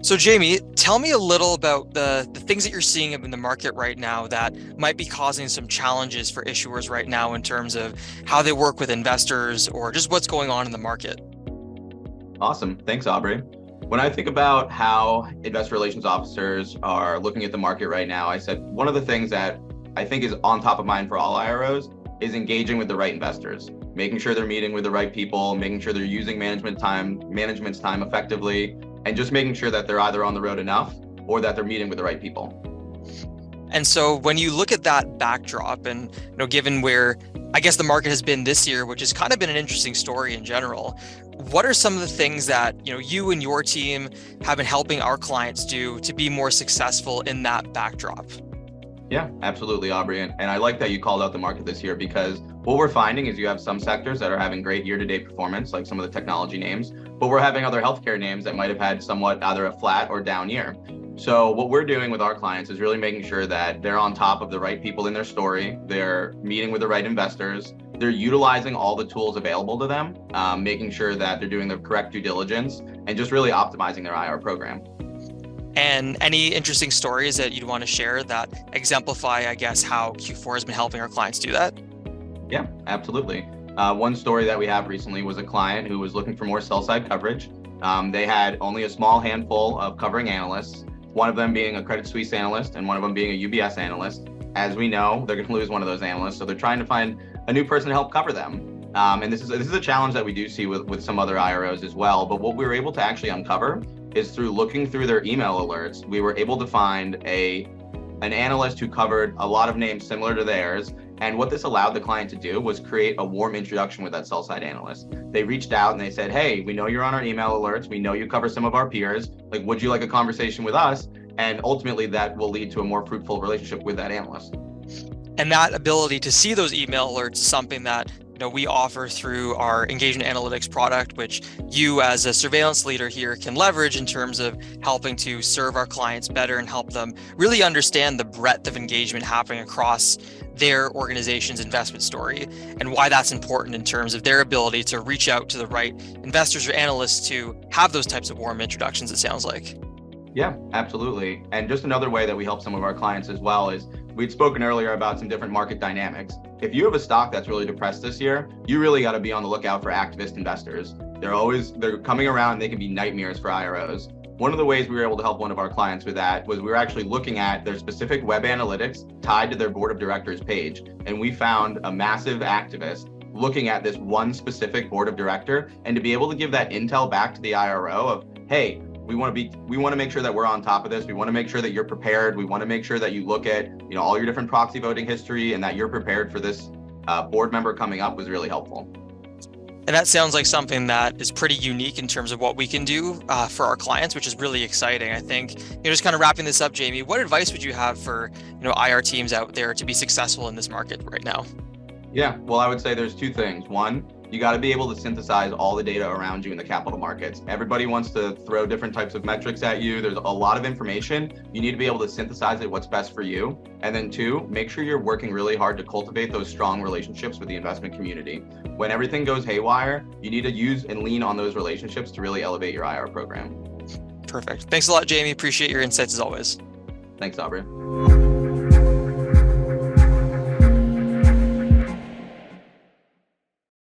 So Jamie, tell me a little about the things that you're seeing in the market right now that might be causing some challenges for issuers right now in terms of how they work with investors or just what's going on in the market. Awesome. Thanks, Aubrey. When I think about how investor relations officers are looking at the market right now, I said one of the things that I think is on top of mind for all IROs is engaging with the right investors, making sure they're meeting with the right people, making sure they're using management's time effectively, and just making sure that they're either on the road enough or that they're meeting with the right people. And so when you look at that backdrop and given where I guess the market has been this year, which has kind of been an interesting story in general, what are some of the things that you and your team have been helping our clients do to be more successful in that backdrop? Yeah, absolutely, Aubrey. And I like that you called out the market this year because what we're finding is you have some sectors that are having great year-to-date performance, like some of the technology names, but we're having other healthcare names that might have had somewhat either a flat or down year. So what we're doing with our clients is really making sure that they're on top of the right people in their story, they're meeting with the right investors, they're utilizing all the tools available to them, making sure that they're doing the correct due diligence, and just really optimizing their IR program. And any interesting stories that you'd want to share that exemplify, I guess, how Q4 has been helping our clients do that? Yeah, absolutely. One story that we have recently was a client who was looking for more sell-side coverage. They had only a small handful of covering analysts, one of them being a Credit Suisse analyst and one of them being a UBS analyst. As we know, they're going to lose one of those analysts, so they're trying to find a new person to help cover them. And this is a challenge that we do see with some other IROs as well. But what we were able to actually uncover is through looking through their email alerts, we were able to find an analyst who covered a lot of names similar to theirs. And what this allowed the client to do was create a warm introduction with that sell-side analyst. They reached out and they said, hey, we know you're on our email alerts. We know you cover some of our peers. Like, would you like a conversation with us? And ultimately that will lead to a more fruitful relationship with that analyst. And that ability to see those email alerts is something that we offer through our engagement analytics product, which you as a surveillance leader here can leverage in terms of helping to serve our clients better and help them really understand the breadth of engagement happening across their organization's investment story and why that's important in terms of their ability to reach out to the right investors or analysts to have those types of warm introductions, it sounds like. Yeah, absolutely. And just another way that we help some of our clients as well is we'd spoken earlier about some different market dynamics. If you have a stock that's really depressed this year, you really got to be on the lookout for activist investors. They're coming around and they can be nightmares for IROs. One of the ways we were able to help one of our clients with that was we were actually looking at their specific web analytics tied to their board of directors page. And we found a massive activist looking at this one specific board of director, and to be able to give that intel back to the IRO of, hey, we want to make sure that we're on top of this. We want to make sure that you're prepared. We want to make sure that you look at, all your different proxy voting history and that you're prepared for this board member coming up was really helpful. And that sounds like something that is pretty unique in terms of what we can do for our clients, which is really exciting. I think, just kind of wrapping this up, Jamie, what advice would you have for, IR teams out there to be successful in this market right now? Yeah, well, I would say there's two things. One, you got to be able to synthesize all the data around you in the capital markets. Everybody wants to throw different types of metrics at you. There's a lot of information. You need to be able to synthesize it, what's best for you. And then two, make sure you're working really hard to cultivate those strong relationships with the investment community. When everything goes haywire, you need to use and lean on those relationships to really elevate your IR program. Perfect. Thanks a lot, Jamie. Appreciate your insights as always. Thanks, Aubrey.